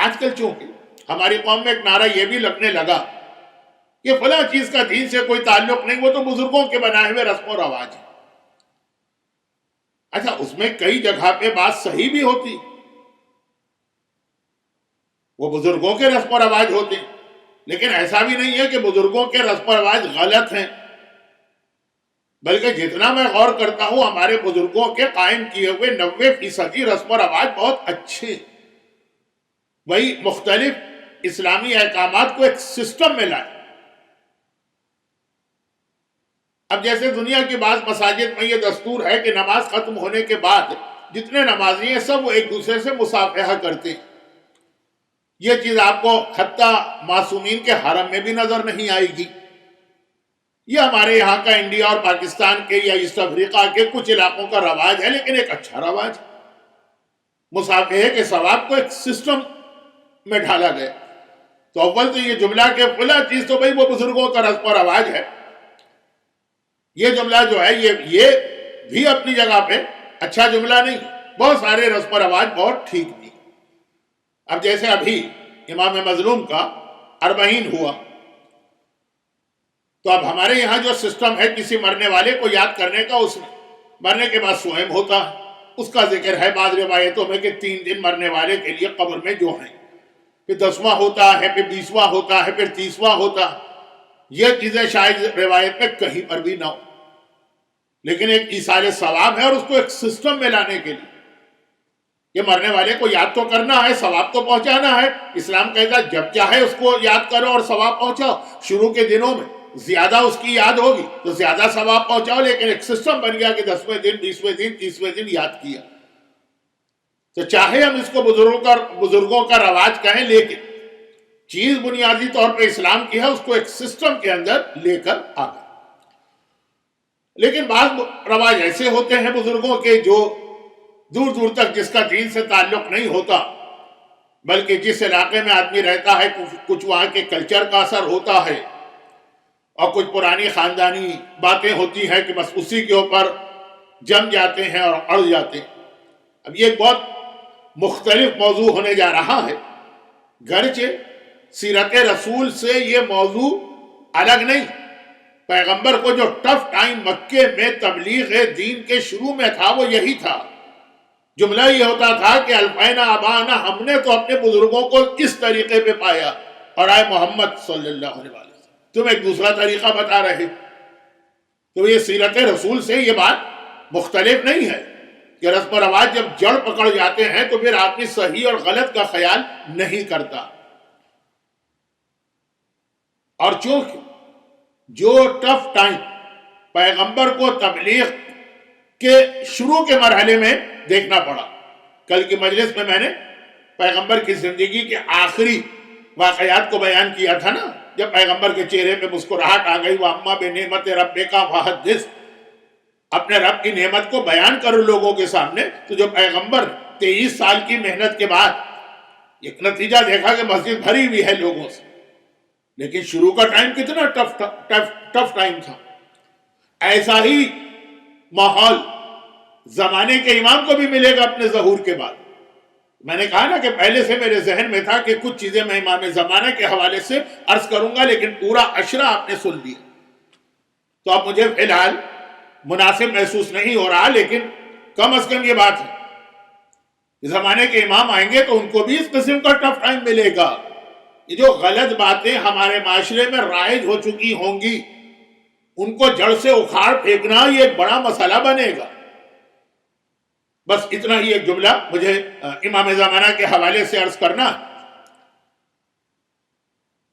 آج کل چونکہ ہماری قوم میں ایک نعرہ یہ بھی لگنے لگا کہ فلاں چیز کا دین سے کوئی تعلق نہیں، وہ تو بزرگوں کے بنائے ہوئے رسم و رواج ہے۔ اچھا، اس میں کئی جگہ پہ بات صحیح بھی ہوتی، وہ بزرگوں کے رسم و رواج ہوتے ہیں، لیکن ایسا بھی نہیں ہے کہ بزرگوں کے رسم و رواج غلط ہیں، بلکہ جتنا میں غور کرتا ہوں ہمارے بزرگوں کے قائم کیے ہوئے 90% رسم و رواج بہت اچھے، وہی مختلف اسلامی احکامات کو ایک سسٹم میں لائے۔ اب جیسے دنیا کی بعض مساجد میں یہ دستور ہے کہ نماز ختم ہونے کے بعد جتنے نمازی ہیں سب وہ ایک دوسرے سے مصافحہ کرتے ہیں، یہ چیز آپ کو حتیٰ معصومین کے حرم میں بھی نظر نہیں آئے گی۔ یہ ہمارے یہاں کا انڈیا اور پاکستان کے یا ایسٹ افریقہ کے کچھ علاقوں کا رواج ہے، لیکن ایک اچھا رواج ہے۔ مصافحے کے ثواب کو ایک سسٹم میں ڈھالا گیا۔ تو اول تو یہ جملہ کہ فلاں چیز تو بھئی وہ بزرگوں کا رسم و رواج ہے، یہ جملہ جو ہے یہ بھی اپنی جگہ پہ اچھا جملہ نہیں، بہت سارے رسم و رواج بہت ٹھیک بھی۔ اب جیسے ابھی امام مظلوم کا اربعین ہوا، تو اب ہمارے یہاں جو سسٹم ہے کسی مرنے والے کو یاد کرنے کا، اس میں مرنے کے بعد سوئم ہوتا ہے، اس کا ذکر ہے بعض روایتوں میں کہ 3 دن مرنے والے کے لیے قبر میں جو ہیں، پھر 10واں ہوتا ہے، پھر 20واں ہوتا ہے، پھر 30واں ہوتا ہے۔ یہ چیزیں شاید روایت میں کہیں پر بھی نہ ہو، لیکن ایک ایصال ثواب ہے، اور اس کو ایک سسٹم میں لانے کے لیے یہ مرنے والے کو یاد تو کرنا ہے، ثواب تو پہنچانا ہے۔ اسلام کہتا ہے جب چاہے اس کو یاد کرو اور ثواب پہنچاؤ، شروع کے دنوں میں زیادہ اس کی یاد ہوگی تو زیادہ ثواب پہنچاؤ، لیکن ایک سسٹم بن گیا کہ 10ویں دن، 20ویں دن، 30ویں دن یاد کیا۔ تو چاہے ہم اس کو بزرگوں کا رواج کہیں، لیکن چیز بنیادی طور پہ اسلام کی ہے، اس کو ایک سسٹم کے اندر لے کر آ گئے۔ لیکن بعض رواج ایسے ہوتے ہیں بزرگوں کے جو دور دور تک جس کا دین سے تعلق نہیں ہوتا، بلکہ جس علاقے میں آدمی رہتا ہے کچھ وہاں کے کلچر کا اثر ہوتا ہے، اور کچھ پرانی خاندانی باتیں ہوتی ہیں کہ بس اسی کے اوپر جم جاتے ہیں اور اڑ جاتے ہیں۔ اب یہ ایک بہت مختلف موضوع ہونے جا رہا ہے، گرچہ سیرت رسول سے یہ موضوع الگ نہیں۔ پیغمبر کو جو ٹف ٹائم مکے میں تبلیغ دین کے شروع میں تھا وہ یہی تھا، جملہ یہ ہوتا تھا کہ الفینا ابانا، ہم نے تو اپنے بزرگوں کو اس طریقے پہ پایا، اور آئے محمد صلی اللہ علیہ وسلم تم ایک دوسرا طریقہ بتا رہے۔ تو یہ سیرت رسول سے یہ بات مختلف نہیں ہے کہ رسم و رواج جب جڑ پکڑ جاتے ہیں تو پھر آدمی صحیح اور غلط کا خیال نہیں کرتا۔ اور چونکہ جو ٹف ٹائم پیغمبر کو تبلیغ کے شروع کے مرحلے میں دیکھنا پڑا، کل کی مجلس میں نے پیغمبر کی زندگی کے آخری واقعات کو بیان کیا تھا نا، جب پیغمبر کے چہرے پہ مسکراہٹ آ گئی، وَأَمَّا بِنِعْمَتِ رَبِّكَ فَحَدِّثْ، اپنے رب کی نعمت کو بیان کرو لوگوں کے سامنے۔ تو جو پیغمبر 23 سال کی محنت کے بعد ایک نتیجہ دیکھا کہ مسجد بھری ہوئی ہے لوگوں سے، لیکن شروع کا ٹائم کتنا ٹف ٹائم تھا۔ ایسا ہی ماحول زمانے کے امام کو بھی ملے گا اپنے ظہور کے بعد۔ میں نے کہا نا کہ پہلے سے میرے ذہن میں تھا کہ کچھ چیزیں میں امام زمانہ کے حوالے سے عرض کروں گا، لیکن پورا عشرہ آپ نے سن لیا، تو اب مجھے فی الحال مناسب محسوس نہیں ہو رہا، لیکن کم از کم یہ بات ہے زمانے کے امام آئیں گے تو ان کو بھی اس قسم کا ٹف ٹائم ملے گا۔ یہ جو غلط باتیں ہمارے معاشرے میں رائج ہو چکی ہوں گی، ان کو جڑ سے اکھاڑ پھینکنا یہ ایک بڑا مسئلہ بنے گا۔ بس اتنا ہی ایک جملہ مجھے امام زمانہ کے حوالے سے عرض کرنا۔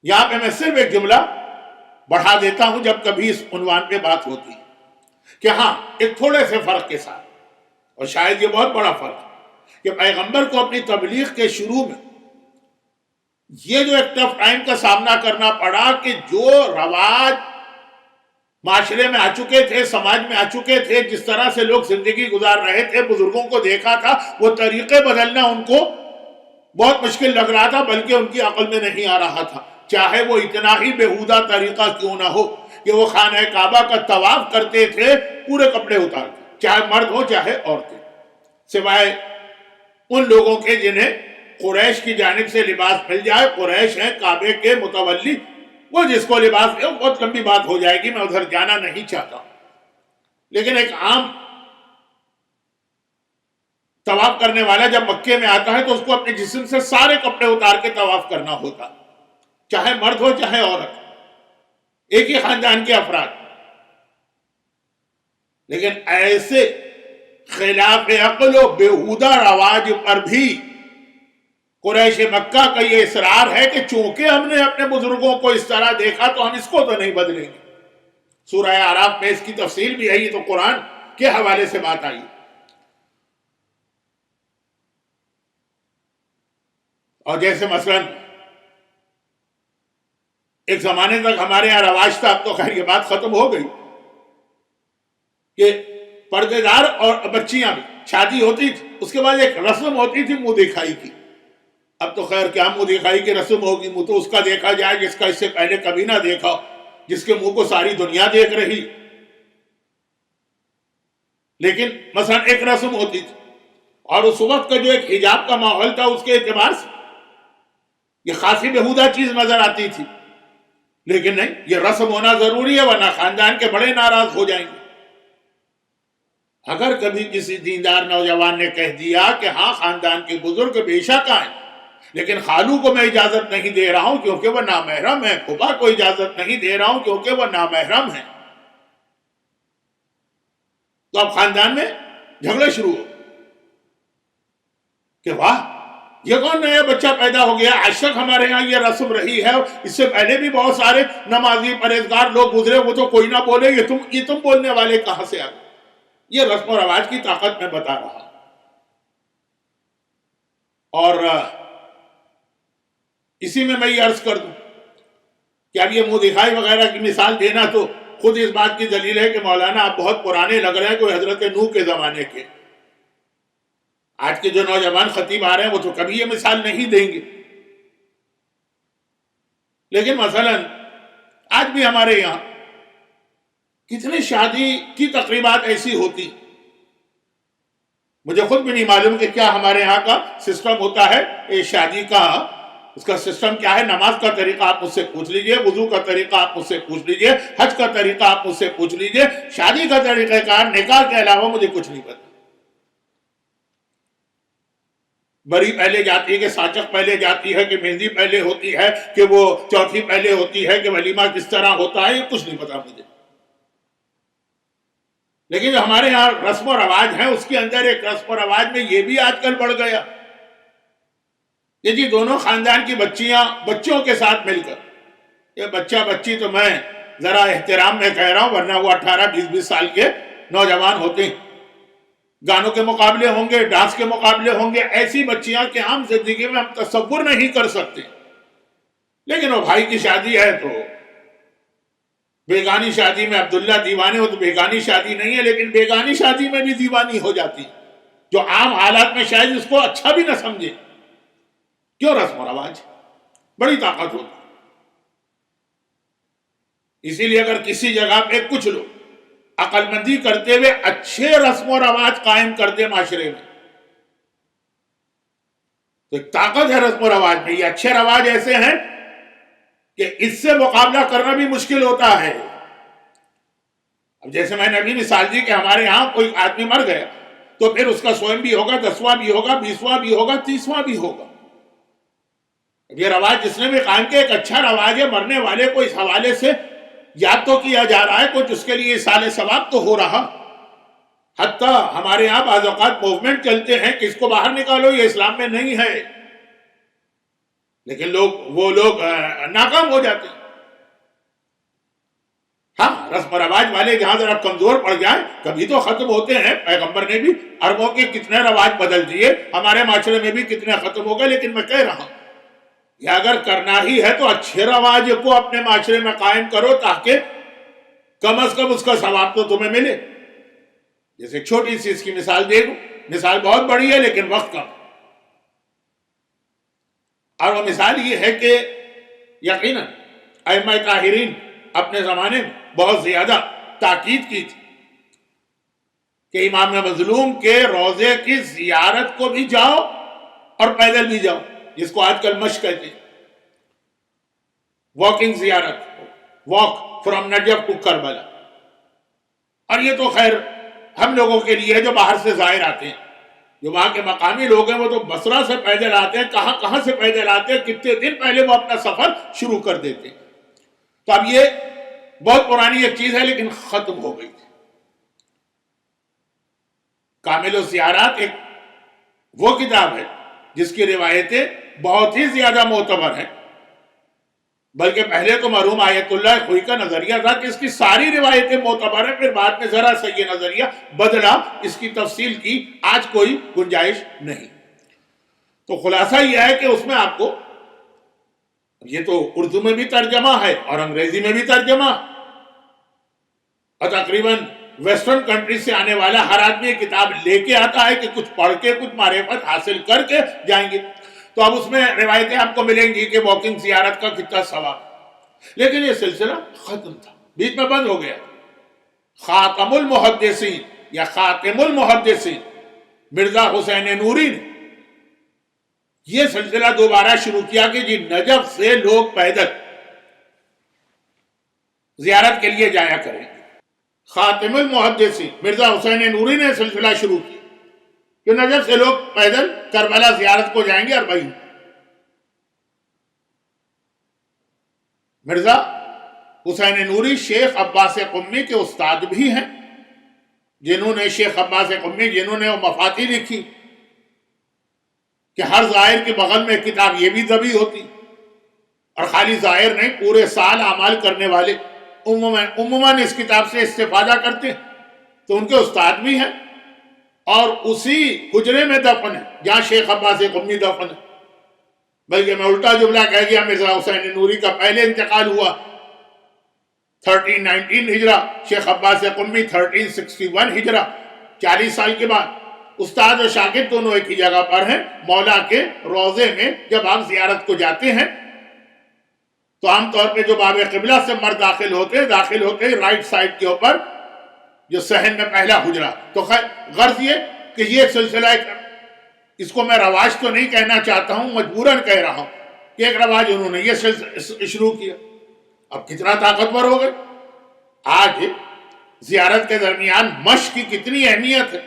یہاں پہ میں صرف ایک جملہ بڑھا دیتا ہوں جب کبھی اس عنوان پہ بات ہوتی ہے، کہ ہاں ایک تھوڑے سے فرق کے ساتھ، اور شاید یہ بہت بڑا فرق ہے، کہ پیغمبر کو اپنی تبلیغ کے شروع میں یہ جو ایک ٹف ٹائم کا سامنا کرنا پڑا کہ جو رواج معاشرے میں آ چکے تھے، سماج میں آ چکے تھے، جس طرح سے لوگ زندگی گزار رہے تھے، بزرگوں کو دیکھا تھا، وہ طریقے بدلنا ان کو بہت مشکل لگ رہا تھا، بلکہ ان کی عقل میں نہیں آ رہا تھا، چاہے وہ اتنا ہی بےہودہ طریقہ کیوں نہ ہو کہ وہ خانہ کعبہ کا طواف کرتے تھے پورے کپڑے اتار کے، چاہے مرد ہو چاہے عورتیں، سوائے ان لوگوں کے جنہیں قریش کی جانب سے لباس مل جائے، قریش ہیں کعبے کے متولی، وہ جس کو لباس دے، بہت لمبی بات ہو جائے گی، میں ادھر جانا نہیں چاہتا، لیکن ایک عام طواف کرنے والا جب مکے میں آتا ہے تو اس کو اپنے جسم سے سارے کپڑے اتار کے طواف کرنا ہوتا، چاہے مرد ہو چاہے عورت، ایک ہی خاندان کے افراد. لیکن ایسے خلاف عقل و بیہودہ رواج پر بھی قریش مکہ کا یہ اصرار ہے کہ چونکہ ہم نے اپنے بزرگوں کو اس طرح دیکھا تو ہم اس کو تو نہیں بدلیں گے. سورہ اعراف میں اس کی تفصیل بھی ہے، یہ تو قرآن کے حوالے سے بات آئی. اور جیسے مثلا ایک زمانے تک ہمارے یہاں رواج تھا، اب تو خیر یہ بات ختم ہو گئی، کہ پردے دار اور بچیاں بھی شادی ہوتی تھی، اس کے بعد ایک رسم ہوتی تھی منہ دکھائی کی. اب تو خیر کیا منہ دکھائی کی رسم ہوگی، منہ تو اس کا دیکھا جائے جس کا اس سے پہلے کبھی نہ دیکھا، جس کے منہ کو ساری دنیا دیکھ رہی. لیکن مثلا ایک رسم ہوتی تھی، اور اس وقت کا جو ایک حجاب کا ماحول تھا اس کے اعتبار سے یہ خاصی بہودہ چیز نظر آتی تھی. لیکن نہیں، یہ رسم ہونا ضروری ہے ورنہ خاندان کے بڑے ناراض ہو جائیں گے. اگر کبھی کسی دیندار نوجوان نے کہہ دیا کہ ہاں خاندان کے بزرگ بے شک آئیں، لیکن خالو کو میں اجازت نہیں دے رہا ہوں کیونکہ وہ نامحرم ہے، پھوپھا کو اجازت نہیں دے رہا ہوں کیونکہ وہ نامحرم ہے، تو اب خاندان میں جھگڑے شروع ہو کہ واہ یہ کون نیا بچہ پیدا ہو گیا. آج تک ہمارے یہاں یہ رسم رہی ہے، اس سے پہلے بھی بہت سارے نمازی پرہیزگار لوگ گزرے، وہ تو کوئی نہ بولے، یہ تم بولنے والے کہاں سے آ گئے. یہ رسم و رواج کی طاقت میں بتا رہا. اور اسی میں یہ عرض کر دوں کہ اب یہ منہ دکھائی وغیرہ کی مثال دینا تو خود اس بات کی دلیل ہے کہ مولانا آپ بہت پرانے لگ رہے ہیں، کوئی حضرت نوح کے زمانے کے. آج کے جو نوجوان خطیب آ رہے ہیں وہ تو کبھی یہ مثال نہیں دیں گے. لیکن مثلا آج بھی ہمارے یہاں کتنی شادی کی تقریبات ایسی ہوتی، مجھے خود بھی نہیں معلوم کہ کیا ہمارے یہاں کا سسٹم ہوتا ہے شادی کا، اس کا سسٹم کیا ہے. نماز کا طریقہ آپ مجھ سے پوچھ لیجئے، وضو کا طریقہ آپ مجھ سے پوچھ لیجئے، حج کا طریقہ آپ مجھ سے پوچھ لیجئے، شادی کا طریقہ کار نکاح کے علاوہ مجھے کچھ نہیں پتا. بری پہلے جاتی ہے کہ ساچک پہلے جاتی ہے کہ مہندی پہلے ہوتی ہے کہ وہ چوتھی پہلے ہوتی ہے کہ ولیمہ کس طرح ہوتا ہے، یہ کچھ نہیں پتا مجھے. لیکن جو ہمارے یہاں رسم و رواج ہیں اس کے اندر ایک رسم و رواج میں یہ بھی آج کل بڑھ گیا کہ جی دونوں خاندان کی بچیاں بچوں کے ساتھ مل کر، یہ بچہ بچی تو میں ذرا احترام میں کہہ رہا ہوں ورنہ وہ 18-20 سال کے نوجوان ہوتے ہیں، گانوں کے مقابلے ہوں گے، ڈانس کے مقابلے ہوں گے، ایسی بچیاں کہ عام زندگی میں ہم تصور نہیں کر سکتے. لیکن وہ بھائی کی شادی ہے تو بیگانی شادی میں عبداللہ دیوانے ہو تو بیگانی شادی نہیں ہے، لیکن بیگانی شادی میں بھی دیوانی ہو جاتی، جو عام حالات میں شاید اس کو اچھا بھی نہ سمجھے. کیوں؟ رسم و رواج بڑی طاقت ہوتی. اسی لیے اگر کسی جگہ پہ کچھ لوگ عقل مندی کرتے ہوئے اچھے رسم و رواج قائم کرتے معاشرے میں تو ایک طاقت ہے رسم و رواج میں. یہ اچھے رواج ایسے ہیں کہ اس سے مقابلہ کرنا بھی مشکل ہوتا ہے. اب جیسے میں نے ابھی مثال دی کہ ہمارے یہاں کوئی آدمی مر گیا تو پھر اس کا 100واں بھی ہوگا، 10واں بھی ہوگا، 20واں بھی ہوگا، 30واں بھی ہوگا. یہ رواج جس نے بھی قائم کیا ایک اچھا رواج ہے. مرنے والے کو اس حوالے سے یاد تو کیا جا رہا ہے، کچھ اس کے لیے اصالہ ثواب تو ہو رہا. حتیٰ ہمارے یہاں بعض اوقات موومنٹ چلتے ہیں کہ اس کو باہر نکالو، یہ اسلام میں نہیں ہے، لیکن وہ لوگ ناکام ہو جاتے ہیں. ہاں رسم و رواج والے جہاں ذرا کمزور پڑ جائیں کبھی تو ختم ہوتے ہیں. پیغمبر نے بھی عربوں کے کتنے رواج بدل دیے، ہمارے معاشرے میں بھی کتنے ختم ہو گئے. لیکن میں کہہ رہا ہوں یا اگر کرنا ہی ہے تو اچھے رواج کو اپنے معاشرے میں قائم کرو تاکہ کم از کم اس کا ثواب تو تمہیں ملے. جیسے چھوٹی سی اس کی مثال دے دوں، مثال بہت بڑی ہے لیکن وقت کم. اور وہ مثال یہ ہے کہ یقیناً ائمہ طاہرین اپنے زمانے میں بہت زیادہ تاکید کی تھی کہ امام مظلوم کے روضے کی زیارت کو بھی جاؤ اور پیدل بھی جاؤ، جس کو آج کل مشق کہتے ہیں، واکنگ زیارت، walk from Najaf to Karbala. اور یہ تو خیر ہم لوگوں کے لیے جو باہر سے زائر آتے ہیں، جو وہاں کے مقامی لوگ ہیں وہ تو بصرہ سے پیدل آتے ہیں، کہاں کہاں سے پیدل آتے ہیں، کتنے دن پہلے وہ اپنا سفر شروع کر دیتے ہیں۔ تو اب یہ بہت پرانی ایک چیز ہے لیکن ختم ہو گئی۔ کامل الزیارات ایک وہ کتاب ہے جس کی روایتیں بہت ہی زیادہ معتبر ہیں، بلکہ پہلے تو مرحوم آیت اللہ خوئی کا نظریہ تھا کہ اس کی ساری روایتیں معتبر ہیں، پھر بعد میں ذرا سا یہ نظریہ بدلا، اس کی تفصیل کی آج کوئی گنجائش نہیں۔ تو خلاصہ یہ ہے کہ اس میں آپ کو، یہ تو اردو میں بھی ترجمہ ہے اور انگریزی میں بھی ترجمہ، اور تقریباً ویسٹرن کنٹری سے آنے والا ہر آدمی یہ کتاب لے کے آتا ہے کہ کچھ پڑھ کے کچھ معرفت حاصل کر کے جائیں گے۔ تو اب اس میں روایتیں آپ کو ملیں گی کہ واکنگ زیارت کا کتنا ثواب، لیکن یہ سلسلہ ختم تھا، بیچ میں بند ہو گیا۔ خاتم المحدثین یا خاتم المحدثین مرزا حسین نوری نے یہ سلسلہ دوبارہ شروع کیا کہ جی نجف سے لوگ پیدل زیارت کے لیے جایا کریں۔ خاتم المحدثین مرزا حسین نوری نے سلسلہ شروع کیا کہ نجف سے لوگ پیدل کربلا زیارت کو جائیں گے، اور بھائی مرزا حسین نوری شیخ عباس قمی کے استاد بھی ہیں، جنہوں نے شیخ عباس قمی جنہوں نے وہ مفاتی لکھی کہ ہر زائر کے بغل میں کتاب یہ بھی دبی ہوتی، اور خالی زائر نہیں پورے سال اعمال کرنے والے عموماً اس کتاب سے استفادہ کرتے ہیں۔ تو ان کے استاد بھی ہیں اور اسی حجرے میں دفن ہے جہاں شیخ عباس قمی دفن ہے، بلکہ میں الٹا جملہ کہہ گیا، مرزا حسین نوری کا پہلے انتقال ہوا 1319 ہجرہ، شیخ عباس قمی 1361 ہجرہ، 40 سال کے بعد۔ استاد اور شاگرد دونوں ایک ہی جگہ پر ہیں، مولا کے روضے میں جب آپ زیارت کو جاتے ہیں تو عام طور پہ جو باب قبلہ سے مرد داخل ہوتے رائٹ سائڈ کے اوپر جو صحن میں پہلا حجرہ۔ تو غرض یہ کہ یہ سلسلہ اس کو میں رواج تو نہیں کہنا چاہتا ہوں، مجبوراً کہہ رہا ہوں کہ ایک رواج انہوں نے یہ شروع کیا۔ اب کتنا طاقتور ہو گئے، آج زیارت کے درمیان مشق کی کتنی اہمیت ہے۔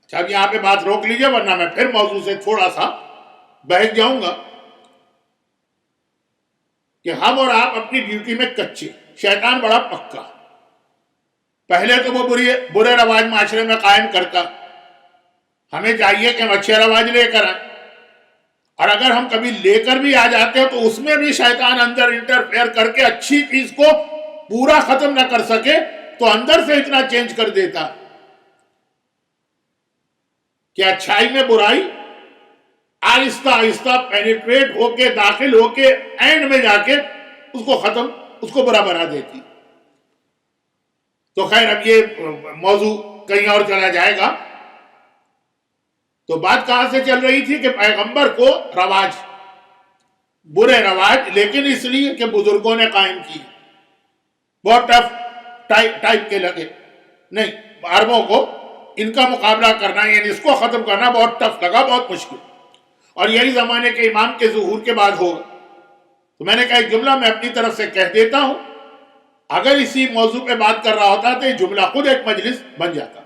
اچھا اب یہاں پہ بات روک لیجئے ورنہ میں پھر موضوع سے تھوڑا سا بہک جاؤں گا کہ ہم اور آپ اپنی ڈیوٹی میں کچے، شیطان بڑا پکا۔ پہلے تو وہ برے رواج معاشرے میں قائم کرتا، ہمیں چاہیے کہ ہم اچھے رواج لے کر آئیں، اور اگر ہم کبھی لے کر بھی آ جاتے ہیں تو اس میں بھی شیطان اندر انٹرفیئر کر کے اچھی چیز کو پورا ختم نہ کر سکے تو اندر سے اتنا چینج کر دیتا کہ اچھائی میں برائی آہستہ آہستہ پینیٹریٹ ہو کے داخل ہو کے اینڈ میں جا کے اس کو ختم، اس کو برا بنا دیتی۔ تو خیر اب یہ موضوع کہیں اور چلا جائے گا۔ تو بات کہاں سے چل رہی تھی کہ پیغمبر کو رواج، برے رواج، لیکن اس لیے کہ بزرگوں نے قائم کی، بہت ٹف ٹائپ کے لگے، نہیں عربوں کو ان کا مقابلہ کرنا یعنی اس کو ختم کرنا بہت ٹف لگا، بہت مشکل، اور یہی زمانے کے امام کے ظہور کے بعد ہوگا۔ تو میں نے کہا ایک جملہ میں اپنی طرف سے کہہ دیتا ہوں، اگر اسی موضوع پہ بات کر رہا ہوتا تو یہ جملہ خود ایک مجلس بن جاتا،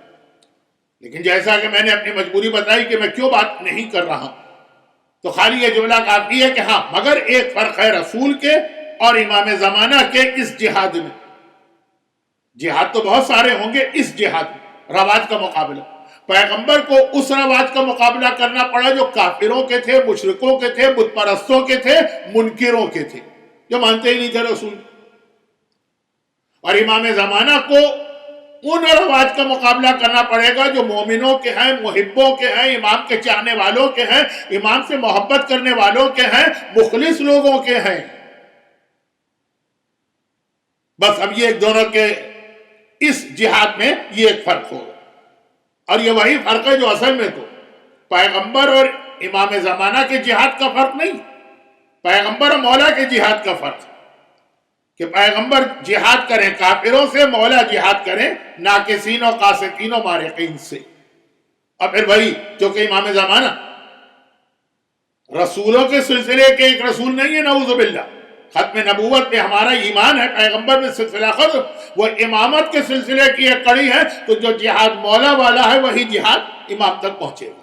لیکن جیسا کہ میں نے اپنی مجبوری بتائی کہ میں کیوں بات نہیں کر رہا ہوں، تو خالی یہ جملہ کافی ہے کہ ہاں مگر ایک فرق ہے رسول کے اور امام زمانہ کے اس جہاد میں۔ جہاد تو بہت سارے ہوں گے، اس جہاد میں رواج کا مقابلہ، پیغمبر کو اس رواج کا مقابلہ کرنا پڑا جو کافروں کے تھے، مشرکوں کے تھے، بت پرستوں کے تھے، منکروں کے تھے، جو مانتے ہی نہیں تھے رسول۔ اور امام زمانہ کو ان رواج کا مقابلہ کرنا پڑے گا جو مومنوں کے ہیں، محبوں کے ہیں، امام کے چاہنے والوں کے ہیں، امام سے محبت کرنے والوں کے ہیں، مخلص لوگوں کے ہیں۔ بس اب یہ دونوں کے اس جہاد میں یہ ایک فرق ہوگا، اور یہ وہی فرق ہے جو اصل میں تو پیغمبر اور امام زمانہ کے جہاد کا فرق نہیں، پیغمبر اور مولا کے جہاد کا فرق، کہ پیغمبر جہاد کریں کافروں سے، مولا جہاد کریں ناقصین و قاسقین و مارقین سے۔ اور پھر وہی جو کہ امام زمانہ رسولوں کے سلسلے کے ایک رسول نہیں ہے نعوذ باللہ. ختم نبوت پہ ہمارا ایمان ہے، پیغمبر میں سلسلہ ختم، وہ امامت کے سلسلے کی ایک کڑی ہے. تو جو جہاد مولا والا ہے وہی جہاد امام تک پہنچے گا.